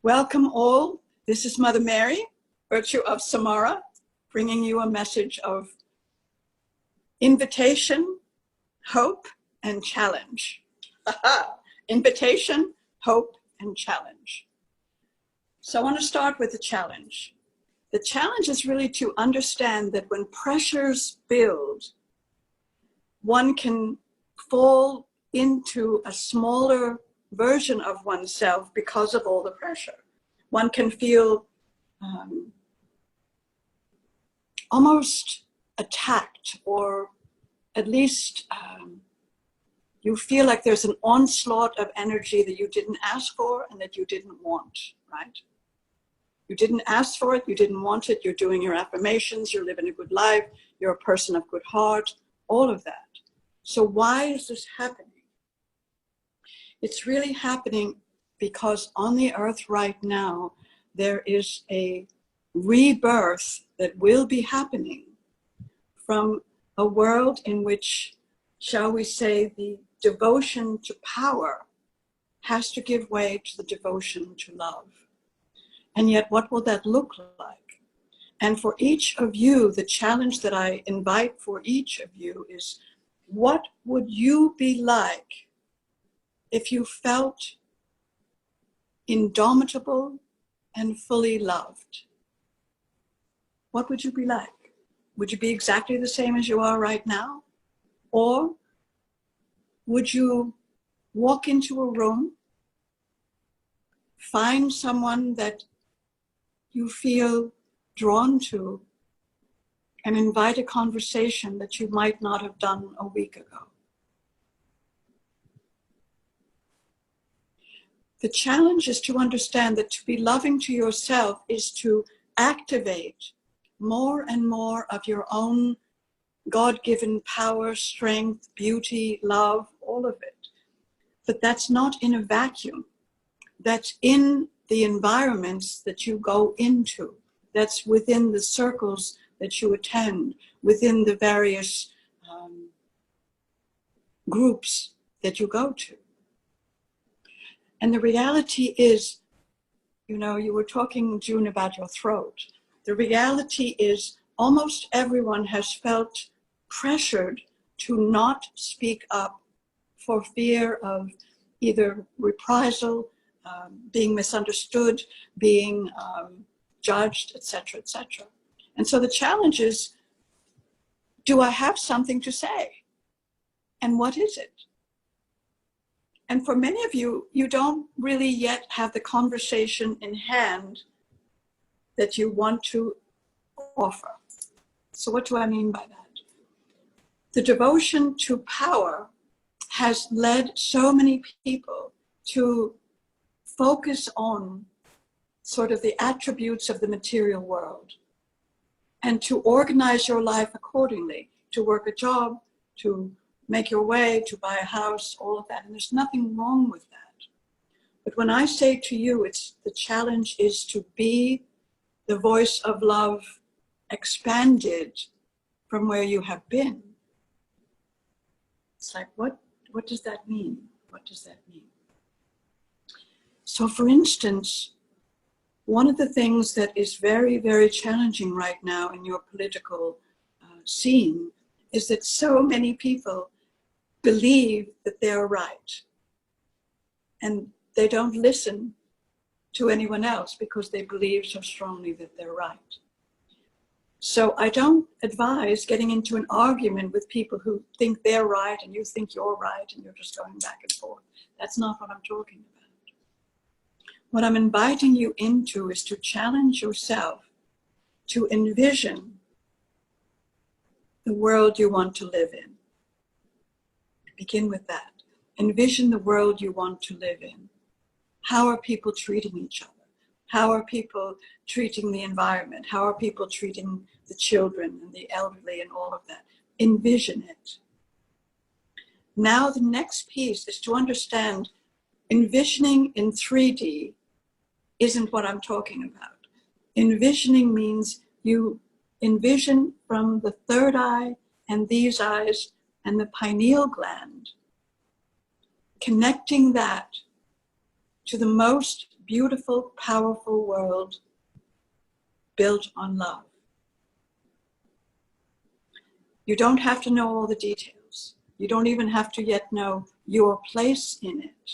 Welcome all. This is Mother Mary, Virtue of Samara, bringing you a message of invitation, hope, and challenge. Invitation, hope, and challenge. So I want to start with the challenge. The challenge is really to understand that when pressures build, one can fall into a smaller version of oneself because of all the pressure. One can feel almost attacked, or at least you feel like there's an onslaught of energy that you didn't ask for and that you didn't want, right? You didn't ask for it, you didn't want it, you're doing your affirmations, you're living a good life, you're a person of good heart, all of that. So why is this happening? It's really happening because on the earth right now, there is a rebirth that will be happening from a world in which, shall we say, the devotion to power has to give way to the devotion to love. And yet, what will that look like? And for each of you, the challenge that I invite for each of you is, what would you be like if you felt indomitable and fully loved? What would you be like? Would you be exactly the same as you are right now? Or would you walk into a room, find someone that you feel drawn to, and invite a conversation that you might not have done a week ago? The challenge is to understand that to be loving to yourself is to activate more and more of your own God-given power, strength, beauty, love, all of it. But that's not in a vacuum. That's in the environments that you go into. That's within the circles that you attend, within the various groups that you go to. And the reality is, you know, you were talking, June, about your throat. The reality is almost everyone has felt pressured to not speak up for fear of either reprisal, being misunderstood, being judged, etc., etc. And so the challenge is, do I have something to say? And what is it? And for many of you, you don't really yet have the conversation in hand that you want to offer. So what do I mean by that? The devotion to power has led so many people to focus on sort of the attributes of the material world and to organize your life accordingly, to work a job, to make your way, to buy a house, all of that. And there's nothing wrong with that. But when I say to you, the challenge is to be the voice of love expanded from where you have been. It's like, what does that mean? What does that mean? So for instance, one of the things that is very, very challenging right now in your political scene is that so many people believe that they're right. And they don't listen to anyone else because they believe so strongly that they're right. So I don't advise getting into an argument with people who think they're right and you think you're right and you're just going back and forth. That's not what I'm talking about. What I'm inviting you into is to challenge yourself to envision the world you want to live in. Begin with that. Envision the world you want to live in. How are people treating each other? How are people treating the environment? How are people treating the children and the elderly and all of that? Envision it. Now the next piece is to understand envisioning in 3D isn't what I'm talking about. Envisioning means you envision from the third eye and these eyes and the pineal gland, connecting that to the most beautiful, powerful world built on love. You don't have to know all the details. You don't even have to yet know your place in it.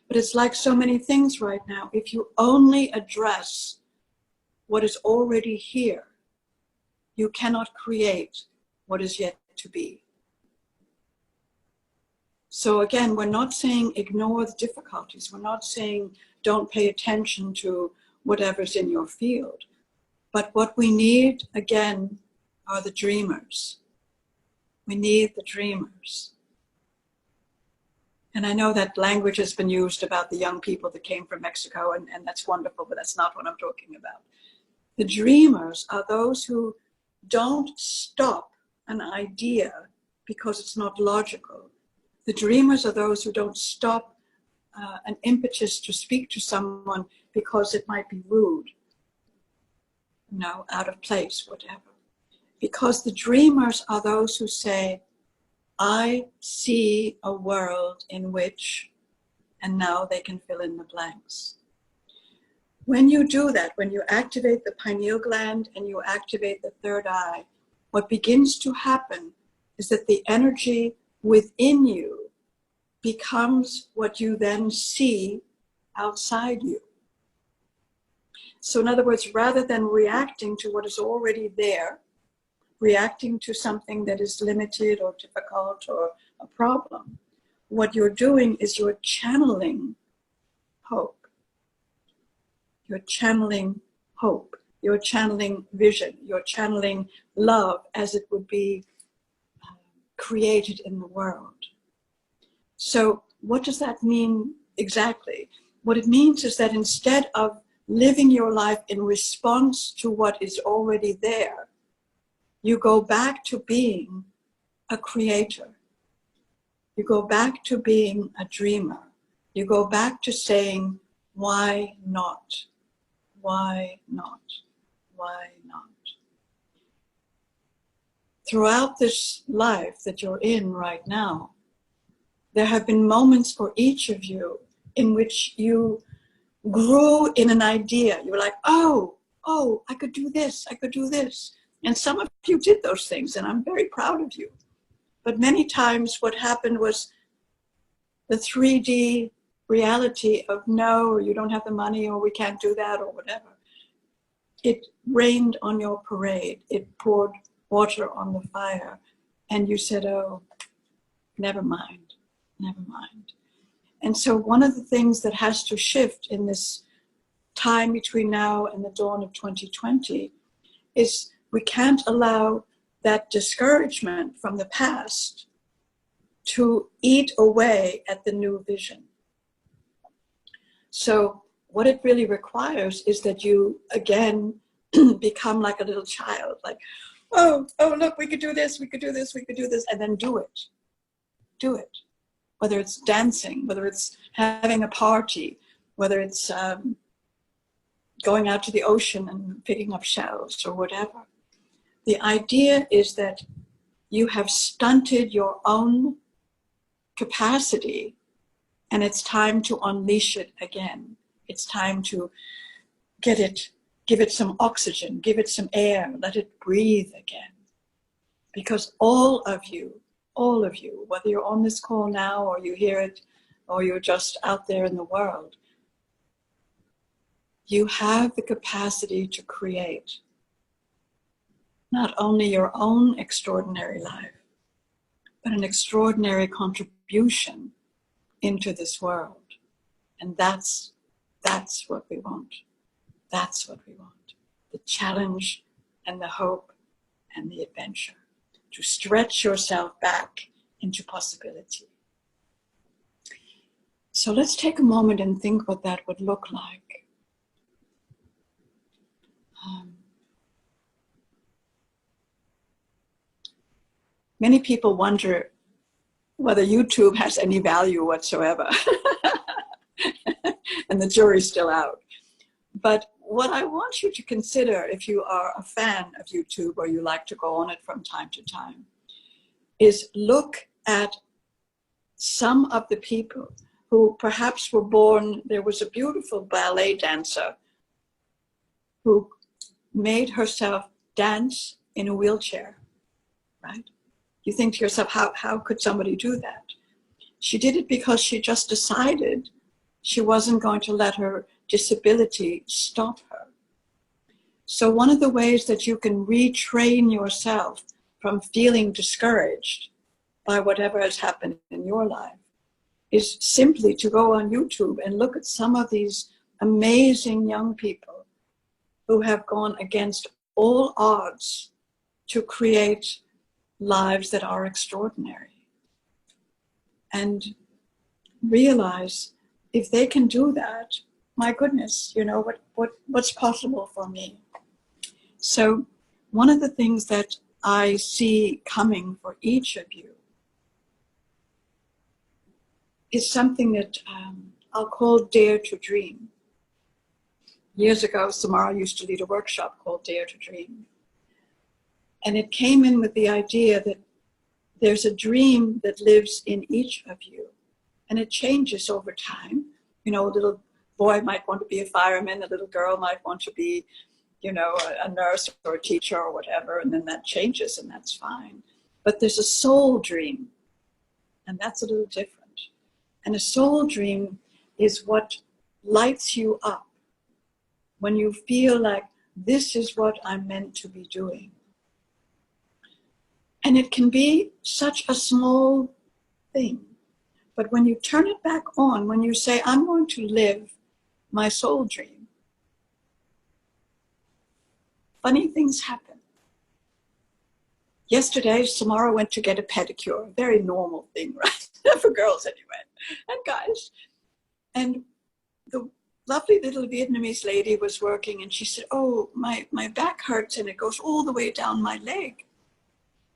But it's like so many things right now. If you only address what is already here, you cannot create what is yet to be. So again, we're not saying ignore the difficulties. We're not saying don't pay attention to whatever's in your field. But what we need, again, are the dreamers. We need the dreamers. And I know that language has been used about the young people that came from Mexico, and that's wonderful, but that's not what I'm talking about. The dreamers are those who don't stop an idea because it's not logical. The dreamers are those who don't stop an impetus to speak to someone because it might be rude, out of place, whatever. Because the dreamers are those who say, I see a world in which, and now they can fill in the blanks. When you do that, when you activate the pineal gland and you activate the third eye, what begins to happen is that the energy within you becomes what you then see outside you. So in other words, rather than reacting to what is already there, reacting to something that is limited or difficult or a problem, what you're doing is you're channeling hope. You're channeling hope. You're channeling vision. You're channeling love as it would be created in the world. So what does that mean exactly? What it means is that instead of living your life in response to what is already there, you go back to being a creator. You go back to being a dreamer. You go back to saying, why not? Why not? Why not? Throughout this life that you're in right now, there have been moments for each of you in which you grew in an idea. You were like, oh, I could do this, I could do this. And some of you did those things, and I'm very proud of you. But many times what happened was the 3D reality of no, or you don't have the money, or we can't do that, or whatever. It rained on your parade. It poured water on the fire. And you said, oh, never mind, never mind. And so one of the things that has to shift in this time between now and the dawn of 2020 is we can't allow that discouragement from the past to eat away at the new vision. So what it really requires is that you, again, become like a little child, like, oh, look, we could do this, we could do this, we could do this, and then do it. Do it. Whether it's dancing, whether it's having a party, whether it's going out to the ocean and picking up shells or whatever. The idea is that you have stunted your own capacity, and it's time to unleash it again. It's time to give it some oxygen, give it some air, let it breathe again. Because all of you, whether you're on this call now or you hear it or you're just out there in the world, you have the capacity to create not only your own extraordinary life, but an extraordinary contribution into this world. And that's what we want. That's what we want. The challenge and the hope and the adventure. To stretch yourself back into possibility. So let's take a moment and think what that would look like. Many people wonder whether YouTube has any value whatsoever. And the jury's still out. But what I want you to consider, if you are a fan of YouTube or you like to go on it from time to time, is look at some of the people who perhaps were born, there was a beautiful ballet dancer who made herself dance in a wheelchair, right? You think to yourself, how could somebody do that? She did it because she just decided she wasn't going to let her disability stop her. So one of the ways that you can retrain yourself from feeling discouraged by whatever has happened in your life is simply to go on YouTube and look at some of these amazing young people who have gone against all odds to create lives that are extraordinary. And realize if they can do that, my goodness, you know, what's possible for me? So one of the things that I see coming for each of you is something that I'll call Dare to Dream. Years ago, Samara used to lead a workshop called Dare to Dream. And it came in with the idea that there's a dream that lives in each of you. And it changes over time. You know, a little boy might want to be a fireman, a little girl might want to be, you know, a nurse or a teacher or whatever, and then that changes and that's fine. But there's a soul dream, and that's a little different. And a soul dream is what lights you up when you feel like this is what I'm meant to be doing. And it can be such a small thing. But when you turn it back on, when you say, I'm going to live my soul dream, funny things happen. Yesterday, Samara went to get a pedicure, a very normal thing, right? For girls anyway, and guys. And the lovely little Vietnamese lady was working and she said, oh, my back hurts and it goes all the way down my leg.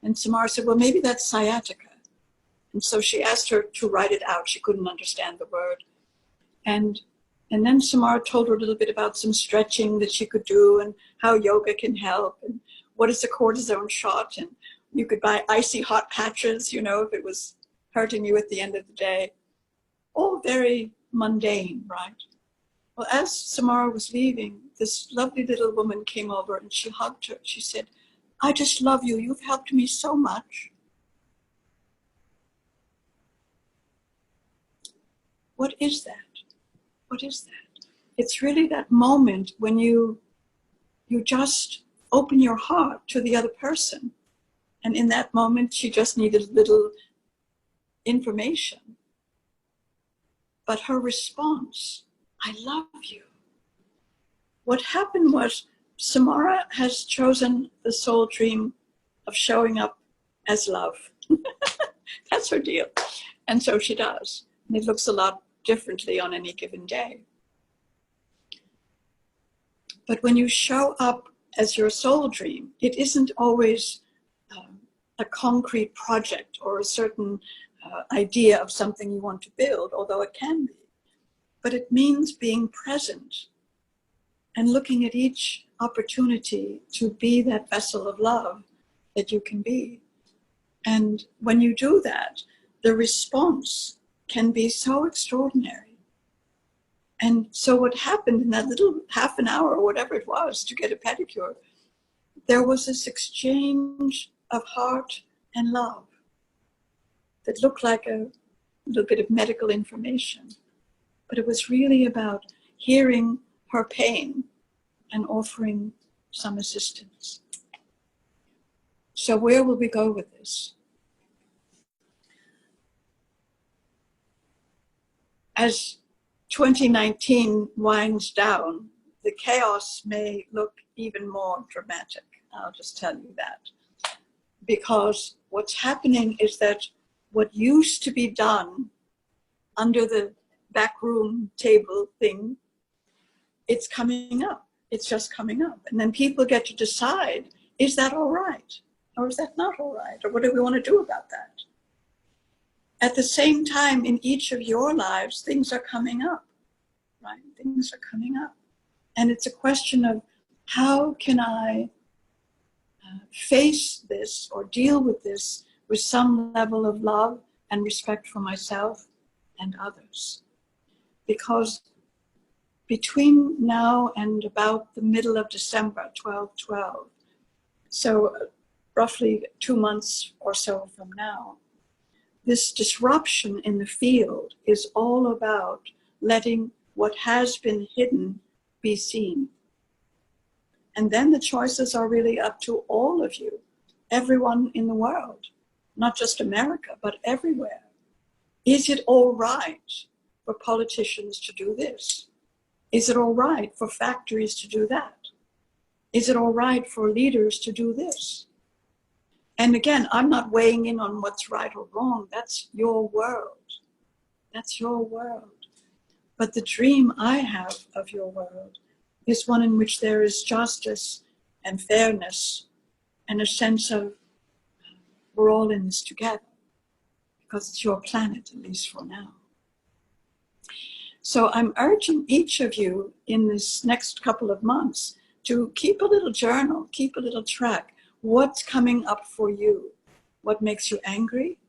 And Samara said, well, maybe that's sciatica. And so she asked her to write it out. She couldn't understand the word. And then Samara told her a little bit about some stretching that she could do and how yoga can help and what is a cortisone shot. And you could buy icy hot patches, you know, if it was hurting you at the end of the day. All very mundane, right? Well, as Samara was leaving, this lovely little woman came over and she hugged her. She said, I just love you. You've helped me so much. What is that? What is that? It's really that moment when you just open your heart to the other person. And in that moment, she just needed a little information. But her response, I love you. What happened was Samara has chosen the soul dream of showing up as love. That's her deal. And so she does. And it looks a lot differently on any given day. But when you show up as your soul dream, it isn't always a concrete project or a certain idea of something you want to build, although it can be. But it means being present and looking at each opportunity to be that vessel of love that you can be. And when you do that, the response can be so extraordinary. And so what happened in that little half an hour or whatever it was to get a pedicure, there was this exchange of heart and love that looked like a little bit of medical information. But it was really about hearing her pain and offering some assistance. So where will we go with this? As 2019 winds down, the chaos may look even more dramatic. I'll just tell you that. Because what's happening is that what used to be done under the backroom table thing, it's coming up. It's just coming up. And then people get to decide, is that all right? Or is that not all right? Or what do we want to do about that? At the same time, in each of your lives, things are coming up, right? Things are coming up. And it's a question of how can I face this or deal with this with some level of love and respect for myself and others. Because between now and about the middle of December, 12/12, so roughly 2 months or so from now, this disruption in the field is all about letting what has been hidden be seen. And then the choices are really up to all of you, everyone in the world, not just America, but everywhere. Is it all right for politicians to do this? Is it all right for factories to do that? Is it all right for leaders to do this? And again, I'm not weighing in on what's right or wrong. That's your world. That's your world. But the dream I have of your world is one in which there is justice and fairness and a sense of we're all in this together, because it's your planet, at least for now. So I'm urging each of you in this next couple of months to keep a little journal, keep a little track. What's coming up for you? What makes you angry?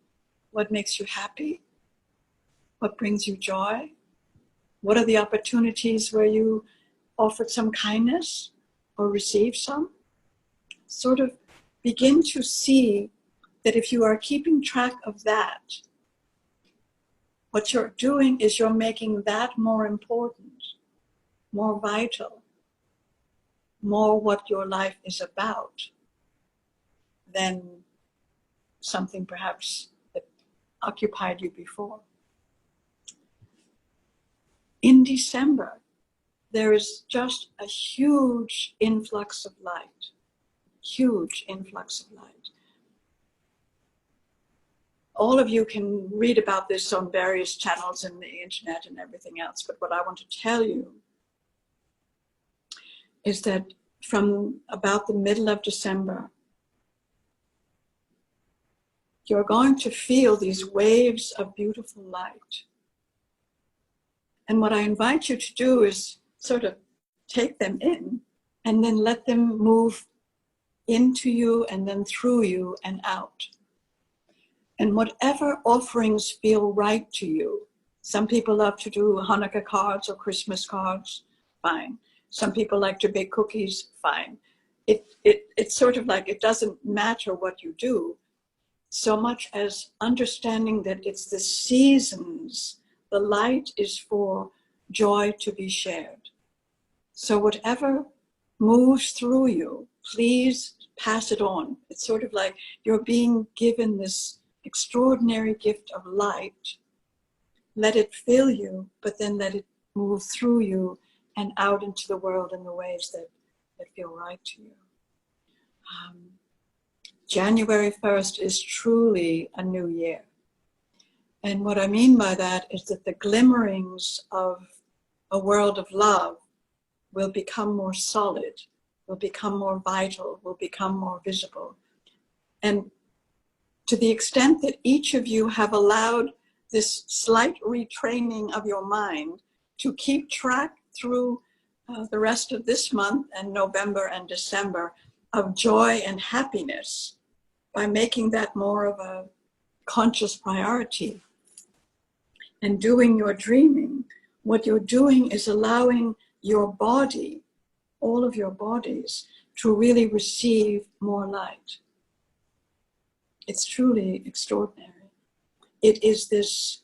What makes you happy? What brings you joy? What are the opportunities where you offered some kindness or received some? Sort of begin to see that if you are keeping track of that, what you're doing is you're making that more important, more vital, more what your life is about than something perhaps that occupied you before. In December, there is just a huge influx of light, huge influx of light. All of you can read about this on various channels and the internet and everything else, but what I want to tell you is that from about the middle of December, you're going to feel these waves of beautiful light. And what I invite you to do is sort of take them in and then let them move into you and then through you and out. And whatever offerings feel right to you, some people love to do Hanukkah cards or Christmas cards, fine. Some people like to bake cookies, fine. It's sort of like it doesn't matter what you do, so much as understanding that it's the seasons. The light is for joy to be shared. So whatever moves through you, please pass it on. It's sort of like you're being given this extraordinary gift of light. Let it fill you, but then let it move through you and out into the world in the ways that feel right to you. January 1st is truly a new year. And what I mean by that is that the glimmerings of a world of love will become more solid, will become more vital, will become more visible. And to the extent that each of you have allowed this slight retraining of your mind to keep track through the rest of this month and November and December of joy and happiness, by making that more of a conscious priority and doing your dreaming, what you're doing is allowing your body, all of your bodies, to really receive more light. It's truly extraordinary. It is this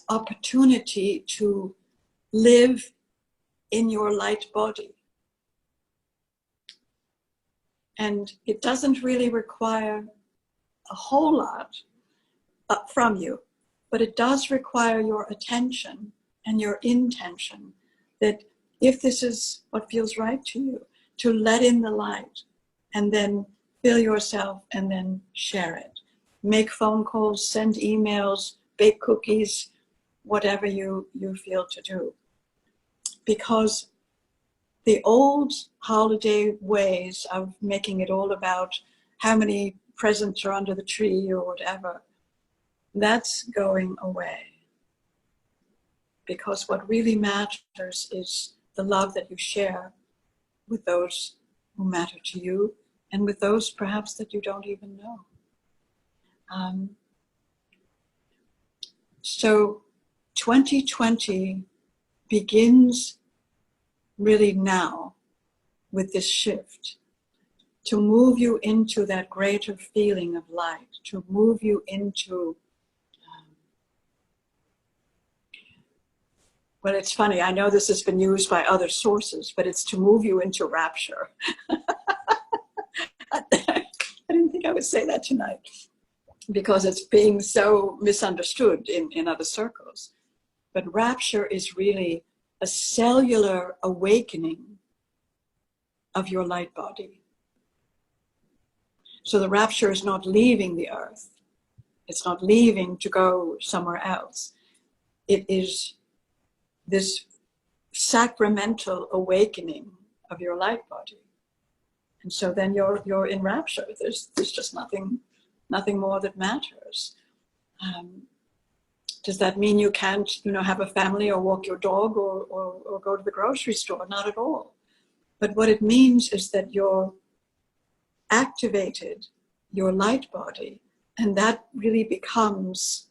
opportunity to live in your light body. And it doesn't really require a whole lot from you, but it does require your attention and your intention that if this is what feels right to you, to let in the light and then fill yourself and then share it. Make phone calls, send emails, bake cookies, whatever you feel to do. Because the old holiday ways of making it all about how many presents are under the tree or whatever, that's going away. Because what really matters is the love that you share with those who matter to you and with those perhaps that you don't even know. So 2020 begins really now with this shift to move you into that greater feeling of light, to move you into, well, it's funny, I know this has been used by other sources, but it's to move you into rapture. I didn't think I would say that tonight because it's being so misunderstood in other circles. But rapture is really a cellular awakening of your light body. So the rapture is not leaving the earth. It's not leaving to go somewhere else. It is this sacramental awakening of your light body. And so then you're in rapture. There's just nothing more that matters. Does that mean you can't, have a family or walk your dog or go to the grocery store? Not at all. But what it means is that you're activated your light body, and that really becomes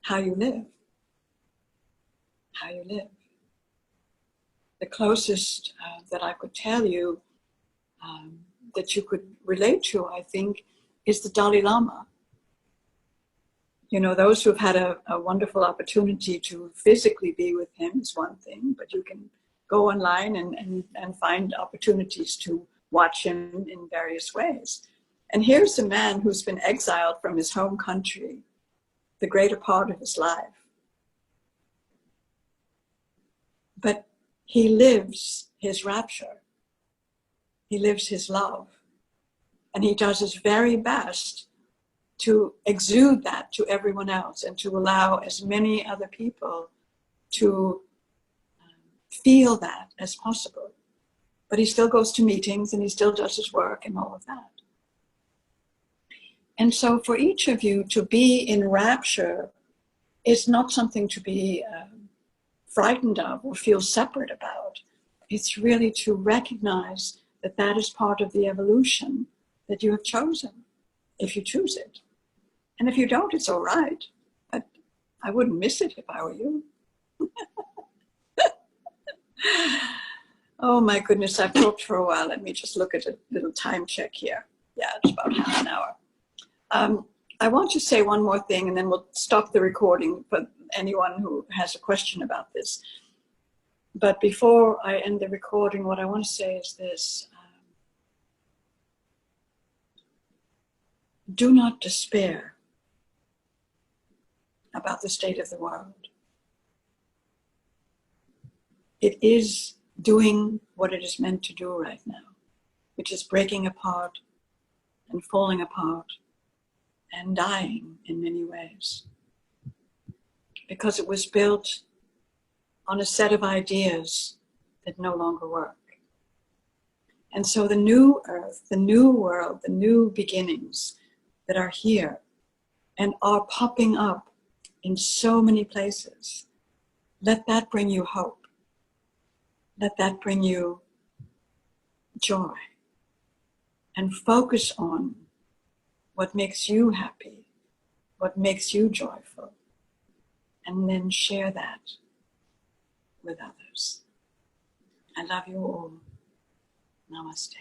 how you live. How you live. The closest that I could tell you that you could relate to, I think, is the Dalai Lama. Those who've had a wonderful opportunity to physically be with him is one thing, but you can go online and find opportunities to watch him in various ways. And here's a man who's been exiled from his home country the greater part of his life. But he lives his rapture. He lives his love. And he does his very best to exude that to everyone else and to allow as many other people to feel that as possible. But he still goes to meetings and he still does his work and all of that. And so for each of you to be in rapture is not something to be frightened of or feel separate about. It's really to recognize that that is part of the evolution that you have chosen, if you choose it. And if you don't, it's all right. But I wouldn't miss it if I were you. Oh my goodness, I've talked for a while. Let me just look at a little time check here. Yeah, it's about half an hour. I want to say one more thing and then we'll stop the recording for anyone who has a question about this. But before I end the recording, what I want to say is this. Do not despair about the state of the world. It is doing what it is meant to do right now, which is breaking apart and falling apart and dying in many ways. Because it was built on a set of ideas that no longer work. And so the new earth, the new world, the new beginnings that are here and are popping up in so many places, let that bring you hope. Let that bring you joy. And focus on what makes you happy, what makes you joyful, and then share that with others. I love you all. Namaste.